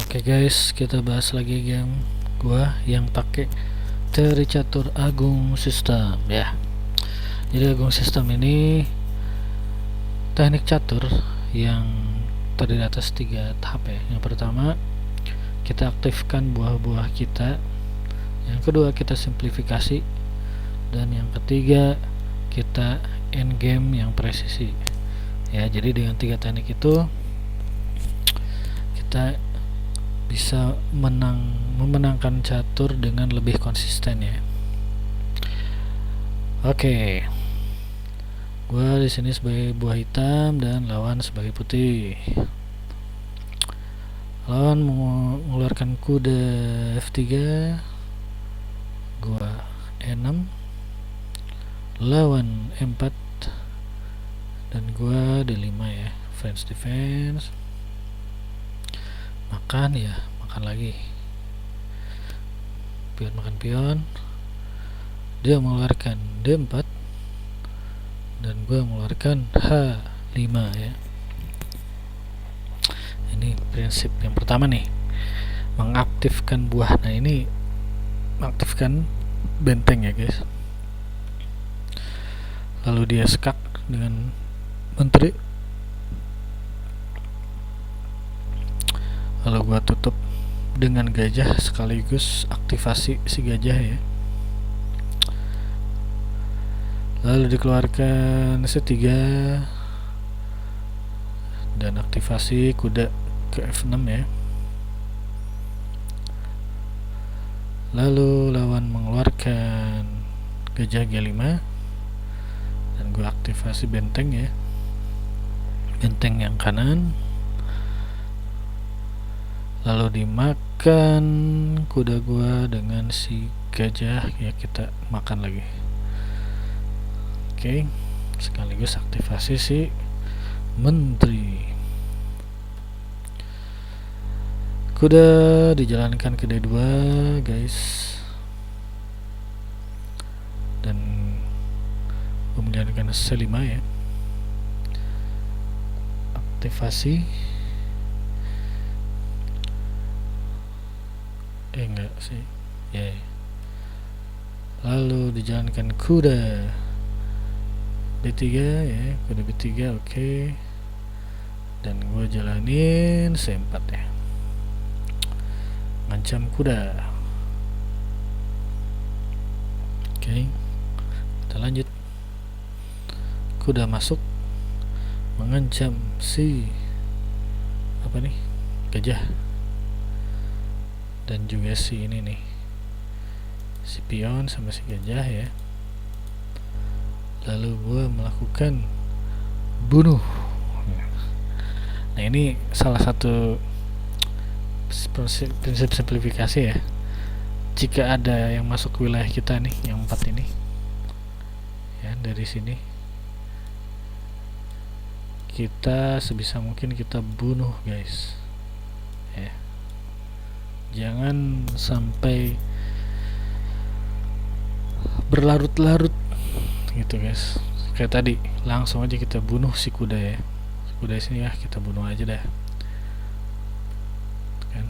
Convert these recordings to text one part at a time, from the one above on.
Oke guys, kita bahas lagi game gua yang pakai teori catur agung sistem ya. Jadi agung sistem ini teknik catur yang terdiri atas 3 tahap ya. Yang pertama, kita aktifkan buah-buah kita. Yang kedua, kita simplifikasi. Dan yang ketiga, kita endgame yang presisi. Ya, jadi dengan 3 teknik itu kita bisa memenangkan catur dengan lebih konsisten ya. Oke. Gua di sini sebagai buah hitam dan lawan sebagai putih. Lawan mengeluarkan kuda F3, gua E6, lawan E4 dan gua D5 ya, French defense. Makan lagi, pion makan pion, dia mengeluarkan D4 dan gue mengeluarkan H5 ya. Ini prinsip yang pertama nih, mengaktifkan buah. Nah ini mengaktifkan benteng ya guys. Lalu dia skak dengan menteri, lalu gua tutup dengan gajah sekaligus aktivasi si gajah ya. Lalu dikeluarkan C3 dan aktivasi kuda ke F6 ya. Lalu lawan mengeluarkan gajah G5 dan gua aktivasi benteng ya, benteng yang kanan. Lalu dimakan kuda gua dengan si gajah ya, kita makan lagi. Oke, sekaligus aktivasi si menteri. Kuda dijalankan ke D2 guys, dan gua menjalankan C5 ya, aktivasi enggak sih ya. Lalu dijalankan kuda B3 ya, kuda B3 oke. Dan gue jalanin C4 ya, ngancam kuda. Oke, kita lanjut. Kuda masuk mengancam si apa nih, gajah, dan juga si ini nih, si pion sama si gajah ya. Lalu gue melakukan bunuh. Nah ini salah satu prinsip simplifikasi ya. Jika ada yang masuk ke wilayah kita nih, yang 4 ini ya, dari sini kita sebisa mungkin kita bunuh guys ya. Jangan sampai berlarut-larut gitu guys. Kayak tadi, langsung aja kita bunuh si kuda ya. Kuda sini ya, kita bunuh aja dah kan.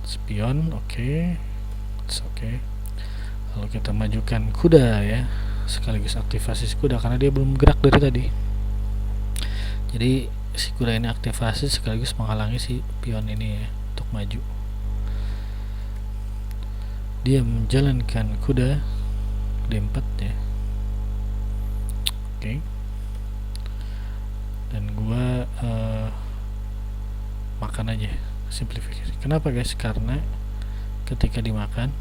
Spion oke. Lalu kita majukan kuda ya, sekaligus aktivasi si kuda karena dia belum gerak dari tadi. Jadi si kuda ini aktivasi sekaligus menghalangi si pion ini ya untuk maju. Dia menjalankan kuda D4 ya. Oke. Dan gua makan aja, simplifikasi. Kenapa guys? Karena ketika dimakan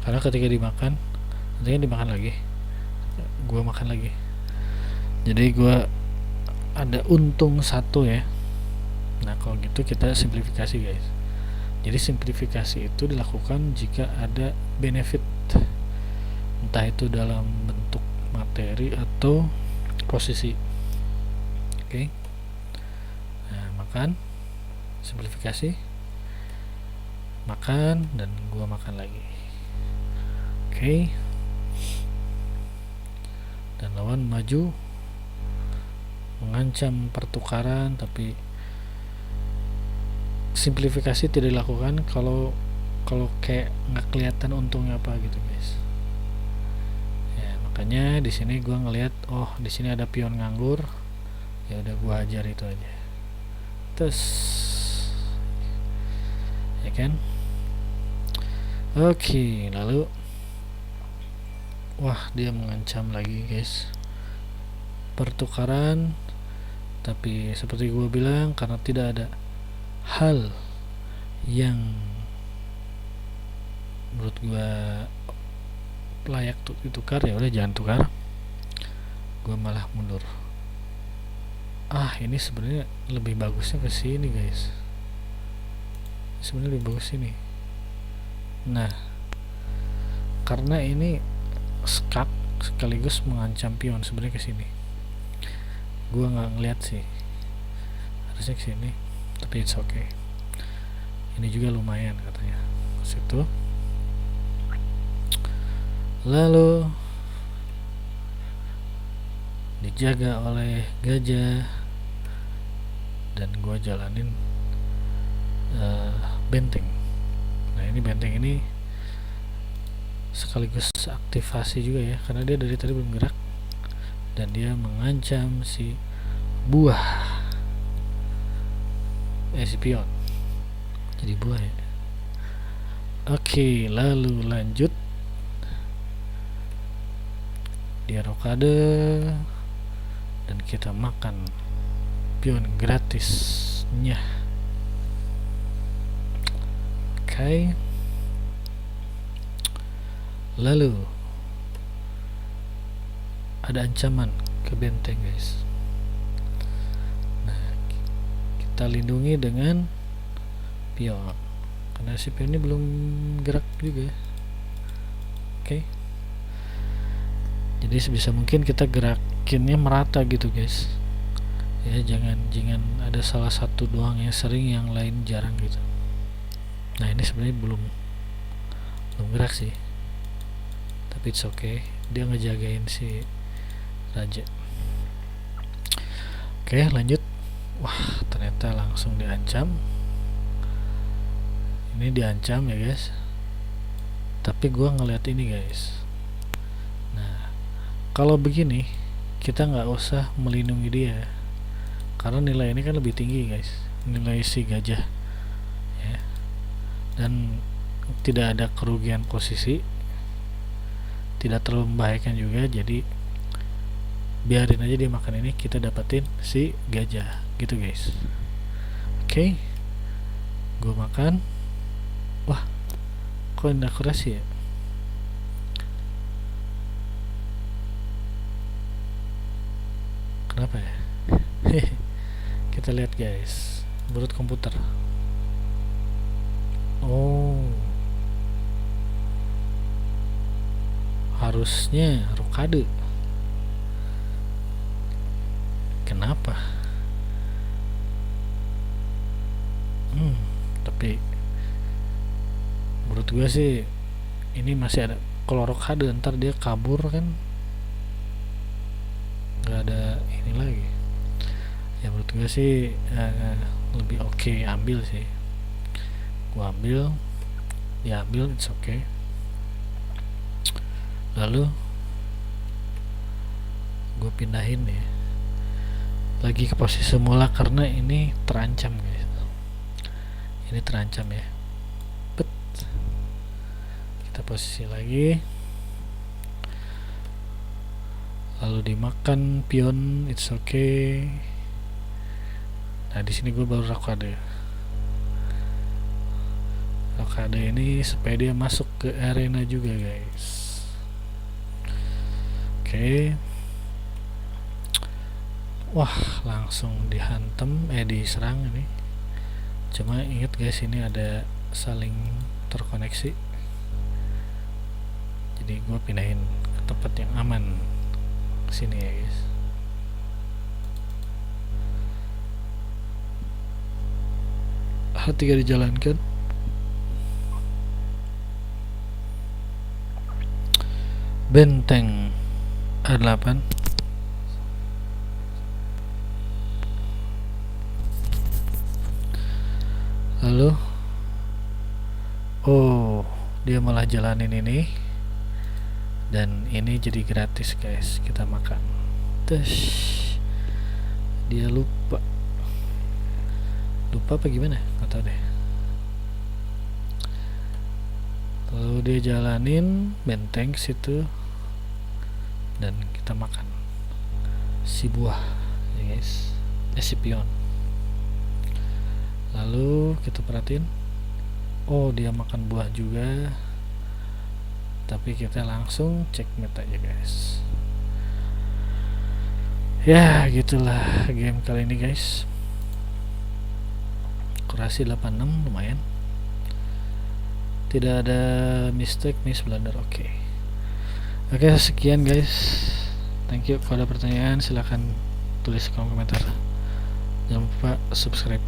karena ketika dimakan nantinya dimakan lagi, gua makan lagi, jadi gua ada untung 1 ya. Nah kalau gitu kita simplifikasi guys. Jadi simplifikasi itu dilakukan jika ada benefit, entah itu dalam bentuk materi atau posisi. Oke. Nah makan, simplifikasi, makan, dan gua makan lagi. Oke. lawan maju mengancam pertukaran, tapi simplifikasi tidak dilakukan kalau kayak nggak kelihatan untungnya apa gitu guys. Ya makanya di sini gua ngelihat, oh di sini ada pion nganggur, ya udah gua hajar itu aja. Terus ya kan. Oke, lalu wah dia mengancam lagi guys pertukaran, tapi seperti gua bilang karena tidak ada hal yang menurut gua layak tuh ditukar, ya udah jangan tukar. Gua malah mundur. Ini sebenarnya lebih bagusnya ke sini guys. Sebenarnya lebih bagus ini. Nah, karena ini skak sekaligus mengancam pion sebenarnya ke sini. Gua nggak ngeliat sih. Harusnya ke sini, tapi it's okay. Ini juga lumayan katanya. Situ. Lalu dijaga oleh gajah dan gua jalanin benteng. Nah ini benteng ini sekaligus aktivasi juga ya, karena dia dari tadi belum gerak dan dia mengancam si buah si pion jadi buah ya. Oke, lalu lanjut dia rokade dan kita makan pion gratisnya. Oke. Lalu ada ancaman ke benteng guys. Nah kita lindungi dengan pion karena si pion ini belum gerak juga. Oke. Jadi sebisa mungkin kita gerakinnya merata gitu guys ya, jangan ada salah satu doang yang sering, yang lain jarang gitu. Nah ini sebenarnya belum gerak sih, tapi it's okay, dia ngejagain si raja. Oke lanjut. Wah ternyata langsung diancam. Ini diancam ya guys, tapi gua ngeliat ini guys. Nah kalau begini kita nggak usah melindungi dia karena nilai ini kan lebih tinggi guys, nilai si gajah ya, dan tidak ada kerugian posisi, tidak terlalu membahayakan juga, jadi biarin aja dia makan ini, kita dapetin si gajah gitu guys. Oke, gue makan. Wah kok ini akurasi ya. Kenapa ya? Kita lihat guys, berut komputer. Oh, harusnya rokade. Kenapa? Tapi menurut gue sih ini masih ada. Kalau rokade ntar dia kabur kan, nggak ada ini lagi. Ya menurut gue sih lebih oke ambil sih. Gua ambil, dia ambil, it's okay. Lalu gue pindahin ya lagi ke posisi semula karena ini terancam guys. Ini terancam ya. Kita posisi lagi. Lalu dimakan pion, it's okay. Nah di sini gue baru rokade. Rokade ini supaya dia masuk ke arena juga guys. Oke. Wah langsung dihantam, diserang ini. Cuma ingat guys, ini ada saling terkoneksi, jadi gue pindahin ke tempat yang aman sini ya guys. H3 dijalankan. Benteng A8 Lalu oh, dia malah jalanin ini, dan ini jadi gratis guys, kita makan. Terus dia lupa apa gimana, nggak tahu deh. Lalu dia jalanin benteng situ, dan kita makan si buah ya guys, si pion. Lalu kita perhatiin, oh dia makan buah juga, tapi kita langsung checkmate aja guys. Ya gitulah game kali ini guys. Akurasi 86 lumayan, tidak ada mistake, miss blunder. Oke, sekian guys, thank you. Kalau ada pertanyaan silahkan tulis kolom komentar, jangan lupa subscribe.